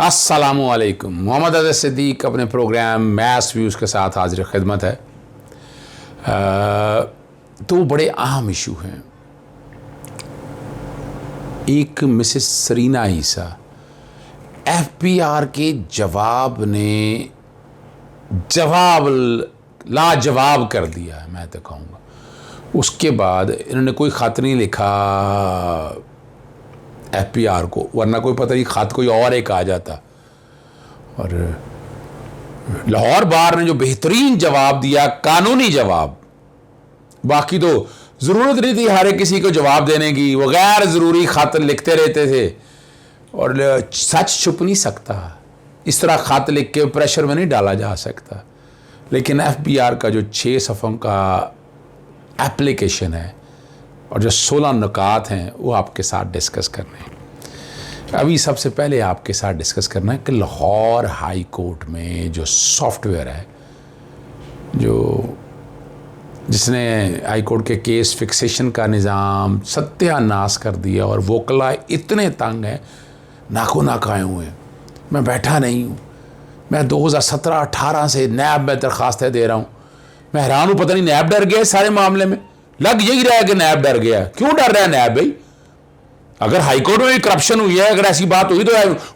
अस्सलामुअलैकुम। मोहम्मद अज़हर सिद्दीक अपने programme maths views के साथ हाजिर खिदमत है। तो बड़े अहम इशू हैं। एक मिसेस सरीना ईसा FBR के जवाब लाजवाब कर दिया है, मैं तो कहूँगा। उसके बाद इन्होंने कोई ख़त नहीं लिखा FBR को, वरना कोई पता नहीं ख़त कोई और एक आ जाता। और लाहौर बार ने जो बेहतरीन जवाब दिया, कानूनी जवाब, बाकी तो ज़रूरत नहीं थी हर किसी को जवाब देने की, वो गैर ज़रूरी ख़त लिखते रहते थे। और सच छुप नहीं सकता, इस तरह ख़त लिख के प्रेशर में नहीं डाला जा सकता। लेकिन FBR का जो 6 सफ़ों का एप्लीकेशन है और जो 16 नुकात हैं वो आपके साथ डिस्कस करने हैं। अभी सबसे पहले आपके साथ डिस्कस करना है कि लाहौर हाई कोर्ट में जो सॉफ्टवेयर है जिसने हाई कोर्ट के केस फिक्सेशन का निज़ाम सत्यानाश कर दिया, और वोकला इतने तंग हैं, नाको नाकाए हुए हैं। मैं बैठा नहीं हूँ, मैं 2017-18 से नैब में दरख्वास्तें दे रहा हूँ। मैं हैरान हूँ, पता नहीं नैब डर गया इस सारे मामले में। लग यही रहा है कि नैब डर गया। क्यों डर रहा है नैब भाई? अगर हाईकोर्ट में भी करप्शन हुई है, अगर ऐसी बात हुई तो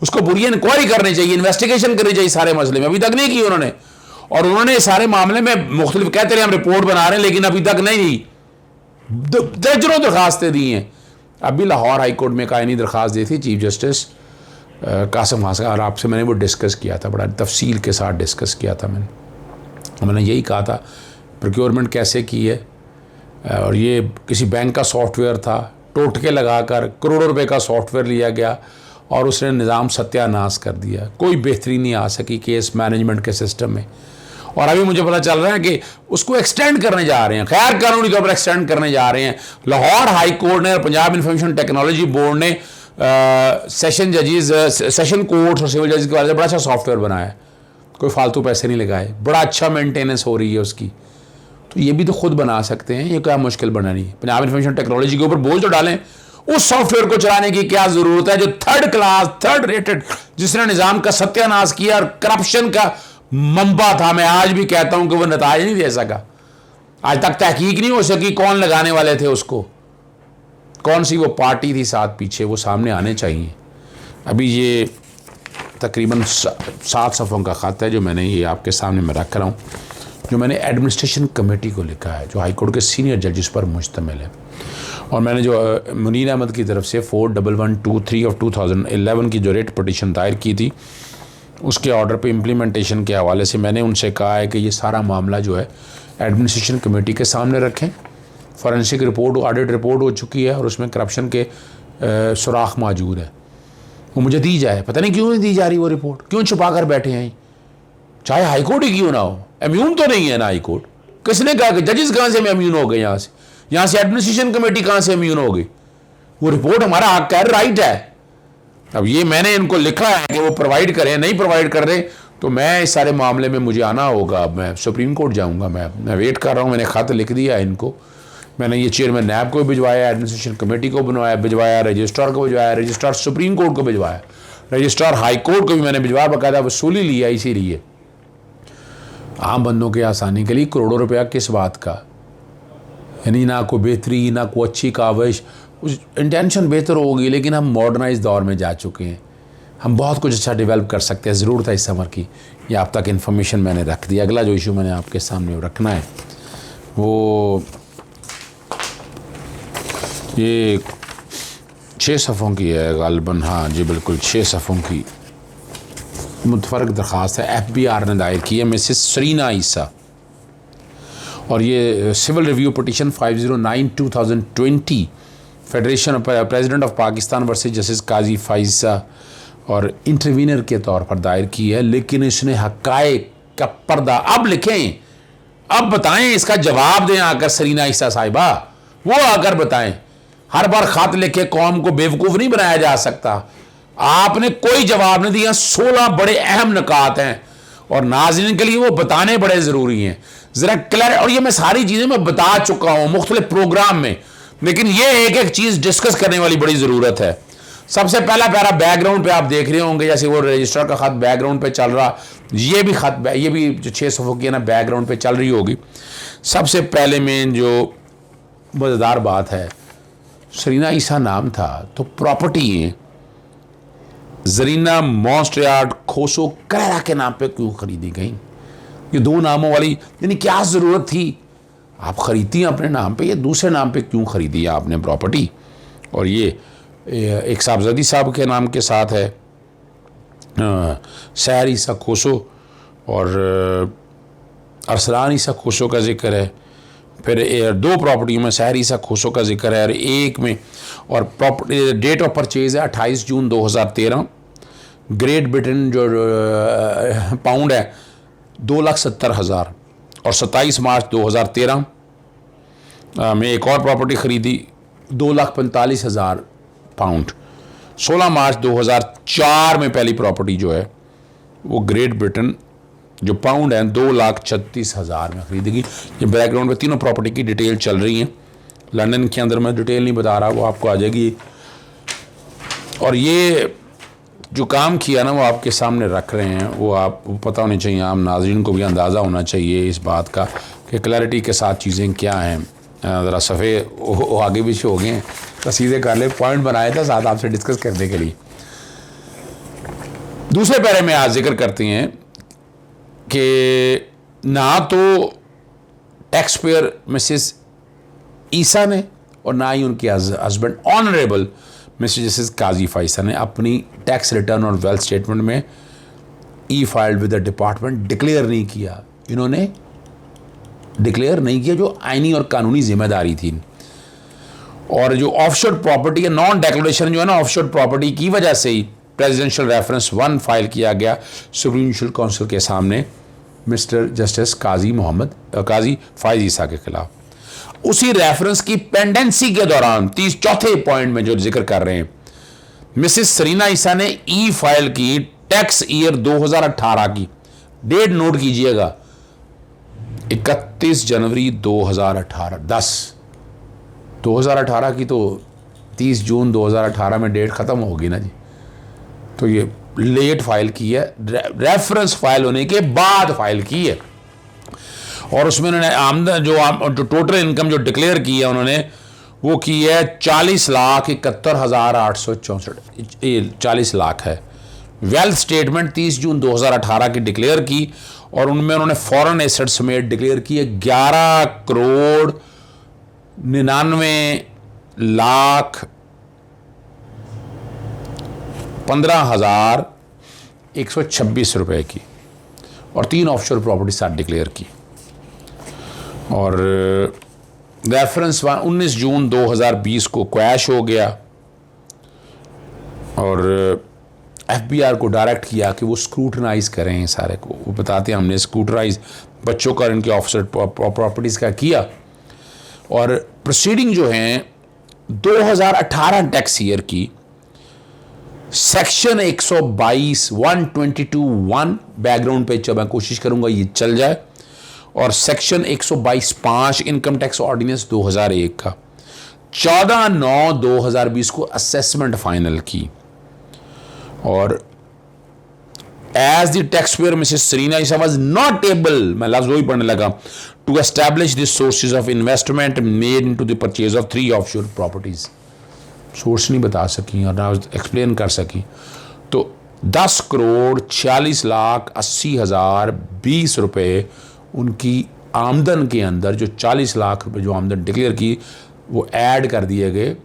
उसको पूरी इंक्वायरी करनी चाहिए, इन्वेस्टिगेशन करनी चाहिए सारे मसले में। अभी तक नहीं की उन्होंने, और उन्होंने सारे मामले में मुख्तलिफ कहते रहे हम रिपोर्ट बना रहे हैं, लेकिन अभी तक नहीं। दर्जनों दरखास्तें दी हैं। अभी लाहौर हाईकोर्ट में कायनी दरख्वास्त दी थी चीफ जस्टिस कासिम हासन, और आपसे मैंने वो डिस्कस किया था, बड़ा तफसील के साथ डिस्कस किया था। मैंने यही कहा था प्रोक्योरमेंट कैसे की है, और ये किसी बैंक का सॉफ्टवेयर था, टोटके लगाकर करोड़ों रुपए का सॉफ्टवेयर लिया गया और उसने निज़ाम सत्यानाश कर दिया। कोई बेहतरी नहीं आ सकी केस मैनेजमेंट के सिस्टम में। और अभी मुझे पता चल रहा है कि उसको एक्सटेंड करने जा रहे हैं, खैर कानूनी तौर पर एक्सटेंड करने जा रहे हैं। लाहौर हाई कोर्ट ने और पंजाब इंफॉर्मेशन टेक्नोलॉजी बोर्ड ने सेशन जजेस, सेशन कोर्ट्स और सिविल जजेस के वाले बड़ा अच्छा सॉफ्टवेयर बनाया है। कोई फालतू पैसे नहीं लगाए, बड़ा अच्छा मेंटेनेंस हो रही है उसकी। तो ये भी तो खुद बना सकते हैं, ये क्या मुश्किल बनानी है? पंजाब इंफॉर्मेशन टेक्नोलॉजी के ऊपर बोझ तो डालें। उस सॉफ्टवेयर को चलाने की क्या जरूरत है जो थर्ड क्लास, थर्ड रेटेड, जिसने निज़ाम का सत्यानाश किया और करप्शन का मंबा था। मैं आज भी कहता हूं कि वो नताज नहीं दे सका। आज तक तहकीक नहीं हो सकी कौन लगाने वाले थे उसको, कौन सी वो पार्टी थी साथ पीछे, वो सामने आने चाहिए। अभी ये तकरीबन 7 सफ़ों का ख़त है जो मैंने ये आपके सामने मैं रख रहा हूँ, जो मैंने एडमिनिस्ट्रेशन कमेटी को लिखा है, जो हाई कोर्ट के सीनियर जजेस पर मुश्तमिल है। और मैंने जो मुनीर अहमद की तरफ से 41123 ऑफ 2011 की जो रेट पटिशन दायर की थी, उसके ऑर्डर पे इम्प्लीमेंटेशन के हवाले से मैंने उनसे कहा है कि ये सारा मामला जो है एडमिनिस्ट्रेशन कमेटी के सामने रखें। फॉरेंसिक रिपोर्ट, ऑडिट रिपोर्ट हो चुकी है और उसमें करप्शन के सुराख मौजूद है, वो मुझे दी जाए। पता नहीं क्यों नहीं दी जा रही वो रिपोर्ट, क्यों छुपा कर बैठे हैं? चाहे हाई कोर्ट ही क्यों ना हो, इम्यून तो नहीं है ना हाई कोर्ट। किसने कहा कि जजेस कहाँ से इम्यून हो गए? यहाँ से एडमिनिस्ट्रेशन कमेटी कहाँ से इम्यून हो गई? वो रिपोर्ट हमारा हक है, राइट है। अब ये मैंने इनको लिखा है कि वो प्रोवाइड करें, नहीं प्रोवाइड कर रहे तो मैं इस सारे मामले में मुझे आना होगा, मैं सुप्रीम कोर्ट जाऊँगा। मैं वेट कर रहा हूँ, मैंने ख़त लिख दिया इनको। मैंने ये चेयरमैन नैब को भिजवाया, एडमिनिस्ट्रेशन कमेटी को भिजवाया, रजिस्ट्रार को भिजवाया, रजिस्ट्रार सुप्रीम कोर्ट को भिजवाया, रजिस्ट्रार हाई कोर्ट को भी मैंने भिजवाया, बाकायदा वसूली लिया। इसीलिए आम बंदों के आसानी के लिए करोड़ों रुपया किस बात का? यानी ना कोई बेहतरी, ना कोई अच्छी काविश। उस इंटेंशन बेहतर होगी, लेकिन हम मॉडर्नाइज दौर में जा चुके हैं, हम बहुत कुछ अच्छा डेवलप कर सकते हैं। ज़रूरत है इस समर की। ये आप तक इन्फॉर्मेशन मैंने रख दी। अगला जो इशू मैंने आपके सामने रखना है वो ये 6 सफ़ों की है गालिबन। हाँ जी बिल्कुल, 6 सफ़ों की मुतफरक दरख्वास्त है FBR ने दायर की है, मिसेस सरीना ईसा। और ये civil review petition 509/2020 federation president of Pakistan versus justice Qazi Faez और इंटरवीनर के तौर पर दायर की है। लेकिन इसने हक़ाइक़ का पर्दा अब लिखें, अब बताएं, इसका जवाब दें आकर सरीना ईसा साहिबा, वो आकर बताएं। हर बार ख़त लिखे कौम को बेवकूफ़ नहीं बनाया जा सकता। आपने कोई जवाब नहीं दिया। 16 बड़े अहम नुकात हैं और नाज़रीन के लिए वो बताने बड़े ज़रूरी हैं। ज़रा क्लियर, और ये मैं सारी चीज़ें मैं बता चुका हूँ मुख्तलिफ प्रोग्राम में, लेकिन ये एक एक चीज़ डिस्कस करने वाली बड़ी ज़रूरत है। सबसे पहला पैरा बैकग्राउंड पे आप देख रहे होंगे, जैसे वो रजिस्टर का खत बैकग्राउंड पे चल रहा, ये भी खत, ये भी जो 6 सफ़ों की है ना बैकग्राउंड पे चल रही होगी। सबसे पहले में जो मज़ेदार बात है, सरीना ईसा नाम था तो प्रॉपर्टी है जरीना मॉन्स्ट्रियार्ड खोसो करेरा के नाम पे क्यों खरीदी गई? ये 2 नामों वाली, यानी क्या ज़रूरत थी? आप खरीदती हैं अपने नाम पे, ये दूसरे नाम पे क्यों खरीदी है आपने प्रॉपर्टी? और ये एक साहबजादी साहब के नाम के साथ है, सहर ईसा खोसो और अरसलान ईसा खोसो का जिक्र है। फिर 2 प्रॉपर्टियों में सहर ईसा खोसो का जिक्र है और एक में, और प्रॉपर्टी डेट ऑफ परचेज है 28 जून 2013। ग्रेट ब्रिटेन जो पाउंड है 2,70,000 और 27 मार्च 2013 में एक और प्रॉपर्टी खरीदी 2,45,000 पाउंड। 16 मार्च 2004 में पहली प्रॉपर्टी जो है वो ग्रेट ब्रिटेन जो पाउंड है 2,36,000 में खरीदी गई। ये बैकग्राउंड में तीनों प्रॉपर्टी की डिटेल चल रही हैं। लंदन के अंदर मैं डिटेल नहीं बता रहा, वो आपको आ जाएगी। और ये जो काम किया ना वो आपके सामने रख रहे हैं, वो आप पता होनी चाहिए, आम नाज़रीन को भी अंदाज़ा होना चाहिए इस बात का कि क्लैरिटी के साथ चीज़ें क्या हैं। ज़रा सफ़े आगे पीछे हो गए हैं तो सीधे कर ले, पॉइंट बनाए थे साथ आपसे डिस्कस करने के लिए। दूसरे पैरे में आज जिक्र करते हैं कि ना तो टैक्स पेयर मिसेस ईसा ने और ना ही उनके husband honourable mister justice Qazi Faez ने अपनी टैक्स रिटर्न और वेल्थ स्टेटमेंट में e filed with the department declare नहीं किया। इन्होंने डिक्लेयर नहीं किया जो आईनी और कानूनी जिम्मेदारी थी। और जो ऑफशोर प्रॉपर्टी है, नॉन डिक्लेरेशन जो है ना ऑफशोर प्रॉपर्टी की वजह से ही प्रेसिडेंशियल रेफरेंस 1 फाइल किया गया सुप्रीम जुडिशल काउंसिल के सामने मिस्टर जस्टिस काजी फाइज ईसा के खिलाफ। उसी रेफरेंस की पेंडेंसी के दौरान 34 पॉइंट में जो जिक्र कर रहे हैं, मिसेस सरीना ईसा ने ई फाइल की टैक्स ईयर 2018 की डेट नोट कीजिएगा 31 जनवरी 2018। 2018 की तो 30 जून 2018 में डेट ख़त्म होगी ना जी, तो ये लेट फाइल की है, रेफरेंस फाइल होने के बाद फाइल की है। और उसमें उन्होंने आमदन जो टोटल इनकम जो डिक्लेयर की है उन्होंने वो की है 40,71,864, ये 40 लाख है। वेल्थ स्टेटमेंट 30 जून 2018 की डिक्लेयर की और उनमें उन्होंने फॉरेन एसेट समेत डिक्लेयर की है 11,99,15,126 रुपए की और 3 ऑफशोर प्रॉपर्टी साथ डिक्लेयर की। और रेफरेंस 19 जून 2020 को क्रैश हो गया और एफबीआर को डायरेक्ट किया कि वो स्क्रूटनाइज करें सारे को। वो बताते हैं हमने स्क्रूटनाइज बच्चों का इनके ऑफसेट प्रॉपर्टीज़ का किया। और प्रोसीडिंग जो हैं 2018 टैक्स ईयर की सेक्शन 122 122(1) बैकग्राउंड पे मैं कोशिश करूंगा ये चल जाए, और सेक्शन 122(5) इनकम टैक्स ऑर्डिनेंस 2001 का 14/9/2020 को असेसमेंट फाइनल की। और as the tax payer Mrs Sarina Isa was not able, मैं लफ्ज वही पढ़ने लगा, to establish the sources of investment made into the purchase of 3 offshore properties. Source नहीं बता सकी और ना एक्सप्लेन कर सकी। तो 10,40,80,020 रुपये उनकी आमदन के अंदर, जो 40 लाख रुपए जो आमदन डिक्लेयर की, वो ऐड कर दिए गए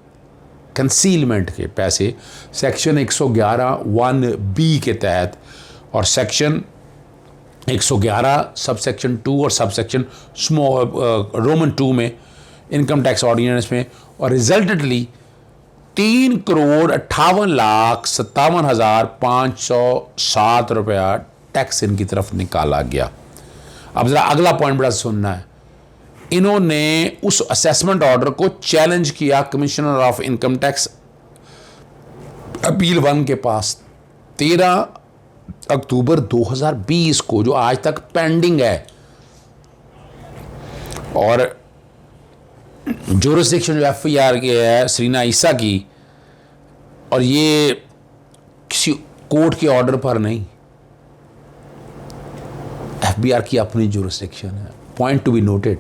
कंसीलमेंट के पैसे सेक्शन 111(1)(b) के तहत और सेक्शन 111 सब सेक्शन 2 और सब सेक्शन रोमन 2 में इनकम टैक्स ऑर्डिनेंस में। और रिजल्टेडली 3,58,57,507 रुपया टैक्स इनकी तरफ निकाला गया। अब जरा अगला पॉइंट बड़ा सुनना है। इन्होंने उस असेसमेंट ऑर्डर को चैलेंज किया commissioner of income tax appeal 1 के पास 13 अक्टूबर 2020 को, जो आज तक पेंडिंग है। और जुरिसडिक्शन जो एफआईआर की है सरीना ईसा की, और ये किसी कोर्ट के ऑर्डर पर नहीं, एफबीआर की अपनी जुरिस्डिक्शन है। Point to be noted,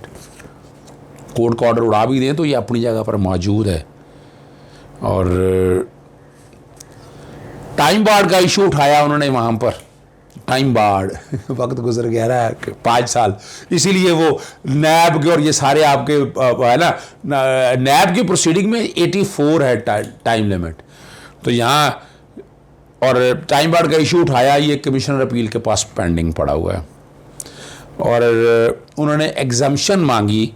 court का ऑर्डर उड़ा भी दें तो ये अपनी जगह पर मौजूद है। और टाइम बार्ड का इशू उठाया उन्होंने वहाँ पर, टाइम बार्ड वक्त गुजर गया ना 5 साल, इसीलिए वो नैब के और ये सारे आपके है ना, नैब की प्रोसीडिंग में 84 है टाइम लिमिट, तो यहाँ और टाइम बार्ड का इशू उठाया, ये कमिश्नर अपील के पास पेंडिंग पड़ा हुआ है। और उन्होंने एग्जम्पशन मांगी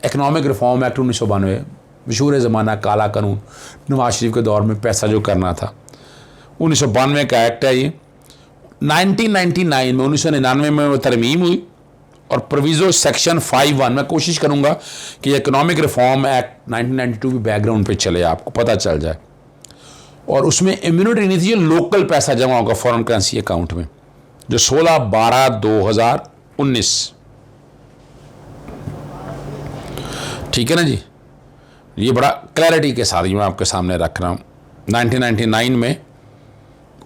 इकनॉमिक रिफॉर्म एक्ट 1992, मशहूर ज़माना काला कानून, नवाज शरीफ के दौर में पैसा जो करना था, 1992 का एक्ट है ये। 1999 में 1999 में वो तरमीम हुई और प्रोविजो सेक्शन 5(1), मैं कोशिश करूंगा कि इकोनॉमिक रिफॉर्म एक्ट 1992 की बैकग्राउंड पे चले, आपको पता चल जाए। और उसमें इम्यूनिटी नहीं थी, लोकल पैसा जमा होगा फॉरेन करेंसी अकाउंट में, जो 16/12/2019, ठीक है ना जी। ये बड़ा क्लैरिटी के साथ मैं आपके सामने रख रहा हूँ। 1999 में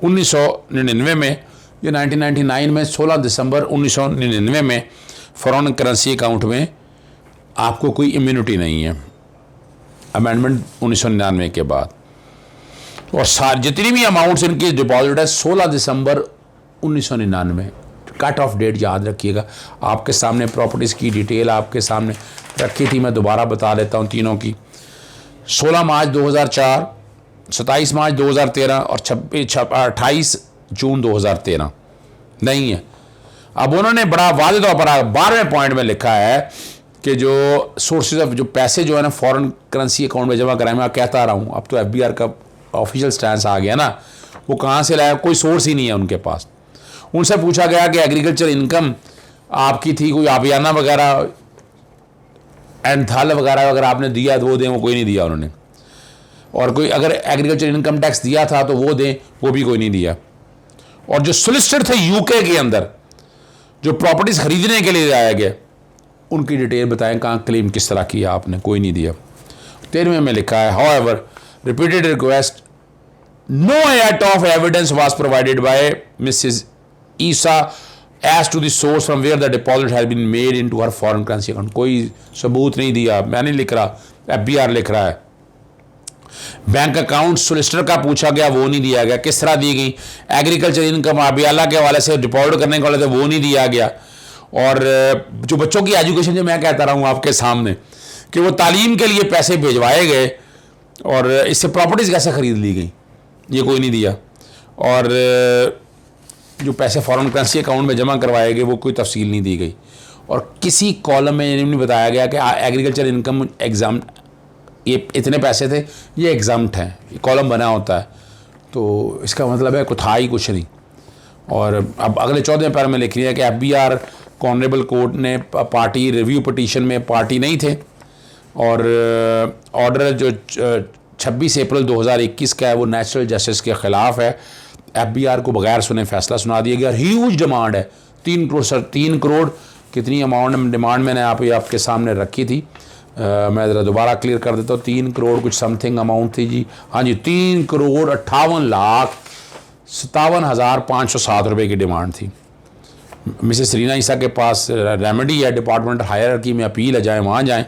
1999 में, ये 1999 में 16 दिसंबर 1999 में फॉरेन करेंसी अकाउंट में आपको कोई इम्यूनिटी नहीं है, अमेंडमेंट 1999 के बाद। और जितनी भी अमाउंट्स इनकी डिपॉजिट है 16 दिसंबर 1999, कट ऑफ डेट याद रखिएगा। आपके सामने प्रॉपर्टीज़ की डिटेल आपके सामने रखी थी, मैं दोबारा बता देता हूँ तीनों की। 16 मार्च 2004, 27 मार्च 2013 और 28 जून 2013 नहीं है। अब उन्होंने बड़ा वादे तौर पर 12वें पॉइंट में लिखा है कि जो सोर्सेज ऑफ जो पैसे जो है ना फॉरेन करेंसी अकाउंट में जमा कराए, मैं कहता रहा हूँ, अब तो एफबीआर का ऑफिशियल स्टैंड आ गया ना, वो कहाँ से लाया, कोई सोर्स ही नहीं है उनके पास। उनसे पूछा गया कि एग्रीकल्चर इनकम आपकी थी, कोई आबियाना वगैरह एंड थल वगैरह अगर आपने दिया तो वो दें, वो कोई नहीं दिया उन्होंने। और कोई अगर एग्रीकल्चर इनकम टैक्स दिया था तो वो दें, वो भी कोई नहीं दिया। और जो सोलिसिटर थे यूके के अंदर जो प्रॉपर्टीज खरीदने के लिए आया गया, उनकी डिटेल बताएं, कहाँ क्लेम किस तरह किया आपने, कोई नहीं दिया। 13वें में लिखा है, however repeated request no iota of evidence was provided by Mrs Isa as to the source from where the deposit has been made into her foreign currency account. कोई सबूत नहीं दिया, मैं नहीं लिख रहा, एफबीआर लिख रहा है। बैंक अकाउंट सोलिसिटर का पूछा गया, वो नहीं दिया गया। किस तरह दी गई, एग्रीकल्चर इनकम आबियाला के हवाले से डिपॉजिट करने के वाले थे, वो नहीं दिया गया। और जो बच्चों की एजुकेशन, जो मैं कहता रहा हूँ आपके सामने कि वो तालीम के लिए पैसे भिजवाए गए और इससे प्रॉपर्टीज़ कैसे खरीद ली गई, ये कोई नहीं दिया। और जो पैसे फॉरेन करेंसी अकाउंट में जमा करवाए गए, वो कोई तफसील नहीं दी गई। और किसी कॉलम में नहीं बताया गया कि एग्रीकल्चर इनकम एग्जाम ये इतने पैसे थे, ये एग्जाम्ट हैं, ये कॉलम बना होता है, तो इसका मतलब है था ही कुछ नहीं। और अब अगले 14वें पैरा में लिख रही है कि एफबीआर ऑनरेबल कोर्ट ने पार्टी रिव्यू पिटीशन में पार्टी नहीं थे और ऑर्डर जो 26 अप्रैल 2021 का है वो नेचुरल जस्टिस के ख़िलाफ़ है। एफबीआर को बगैर सुने फैसला सुना दिया गया। ह्यूज डिमांड है, 3 करोड़ सर, 3 करोड़ कितनी अमाउंट डिमांड मैंने आपके सामने रखी थी, मैं ज़रा दोबारा क्लियर कर देता हूँ। 3 करोड़ कुछ समथिंग अमाउंट थी जी, हाँ जी, 3,58,57,507 रुपये की डिमांड थी। मिसेस रीना ईसा के पास रेमेडी है, डिपार्टमेंट हायरार्की में अपील है, जाए वहाँ जाएँ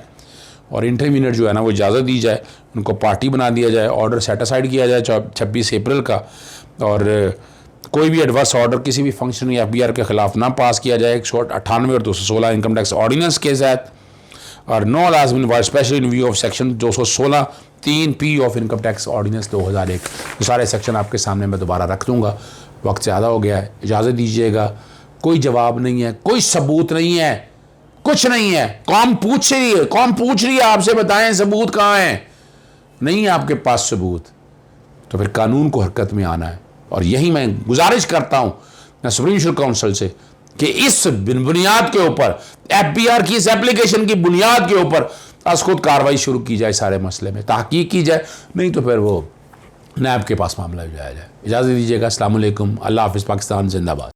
और इंटरमीडिएट जो है ना वो इजाज़त दी जाए, उनको पार्टी बना दिया जाए, ऑर्डर सेटिसाइड किया जाए 26 अप्रैल का। और कोई भी एडवर्स ऑर्डर किसी भी फंक्शन या एफबीआर के खिलाफ ना पास किया जाए 198 और 216 इनकम टैक्स ऑर्डिनेंस के तहत। और no lodge been special in view of section 216 3P of income tax ordinance 2001। तो सारे सेक्शन आपके सामने मैं दोबारा रख दूंगा, वक्त ज़्यादा हो गया है, इजाज़त दीजिएगा। कोई जवाब नहीं है, कोई सबूत नहीं है, कुछ नहीं है। कौन पूछ रही है आपसे, बताएं सबूत कहाँ है? नहीं है आपके पास सबूत, तो फिर कानून को हरकत में आना है। और यही मैं गुजारिश करता हूँ मैं सुप्रीम शुल्क काउंसिल से कि इस बुनियाद के ऊपर, एफबीआर की इस एप्लीकेशन की बुनियाद के ऊपर आज खुद कार्रवाई शुरू की जाए, सारे मसले में तहकीक की जाए, नहीं तो फिर वो नैब के पास मामला जाया जाए। इजाज़त दीजिएगा। अस्सलाम वालेकुम, अल्लाह हाफ़िज़, पाकिस्तान जिंदाबाद।